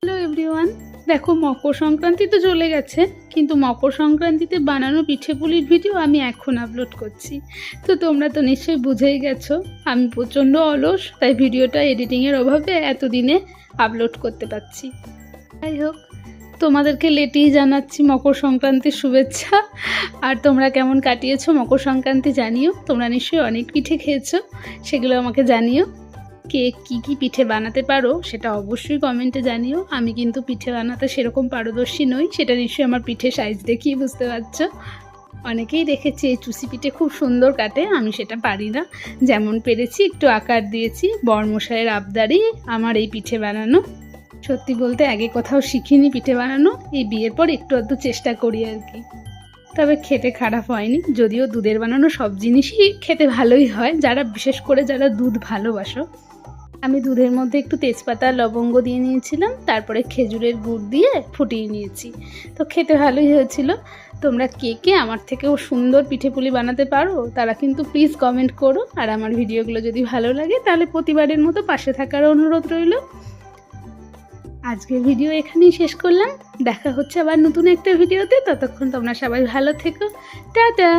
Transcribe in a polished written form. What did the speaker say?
Hello everyone, দেখো মকর সংক্রান্তি তো চলে গেছে, কিন্তু মকর সংক্রান্তিতে বানানো পিঠে পুলির ভিডিও আমি এখন আপলোড করছি। তো তোমরা তো নিশ্চয়ই বুঝেই গেছো আমি প্রচণ্ড অলস, তাই ভিডিওটা এডিটিংয়ের অভাবে এতদিনে আপলোড করতে পারছি। যাই হোক, তোমাদেরকে লেটেই জানাচ্ছি মকর সংক্রান্তির শুভেচ্ছা। আর তোমরা কেমন কাটিয়েছো মকর সংক্রান্তি জানিও। তোমরা নিশ্চয়ই অনেক পিঠে খেয়েছো, সেগুলো আমাকে জানিও। কে কী পিঠে বানাতে পারো সেটা অবশ্যই কমেন্টে জানিও। আমি কিন্তু পিঠে বানাতে সেরকম পারদর্শী নই, সেটা নিশ্চয়ই আমার পিঠে সাইজ দেখিয়ে বুঝতে পারছো। অনেকেই দেখেছি এই চুষি পিঠে খুব সুন্দর কাটে, আমি সেটা পারি না। যেমন পেরেছি একটু আকার দিয়েছি, বরমশাইয়ের আবদারি আমার এই পিঠে বানানো। সত্যি বলতে আগে কোথাও শিখিনি পিঠে বানানো, এই বিয়ের পর একটু আধটু চেষ্টা করি আর কি। তবে খেতে খারাপ হয়নি, যদিও দুধের বানানো সব জিনিসই খেতে ভালোই হয়, বিশেষ করে যারা দুধ ভালোবাসো। আমি দুধের মধ্যে একটু তেজপাতা লবঙ্গ দিয়ে নিয়েছিলাম, তারপরে খেজুরের গুড় দিয়ে ফুটিয়ে নিয়েছি। তো খেতে ভালোই হয়েছিল। তোমরা কে কে আমার থেকেও সুন্দর পিঠেপুলি বানাতে পারো তারা কিন্তু প্লিজ কমেন্ট করো। আর আমার ভিডিওগুলো যদি ভালো লাগে তাহলে প্রতিবারের মতো পাশে থাকার অনুরোধ রইল। আজকের ভিডিও এখানেই শেষ করলাম, দেখা হচ্ছে আবার নতুন একটা ভিডিওতে। ততক্ষণ তোমরা সবাই ভালো থেকো, টাটা।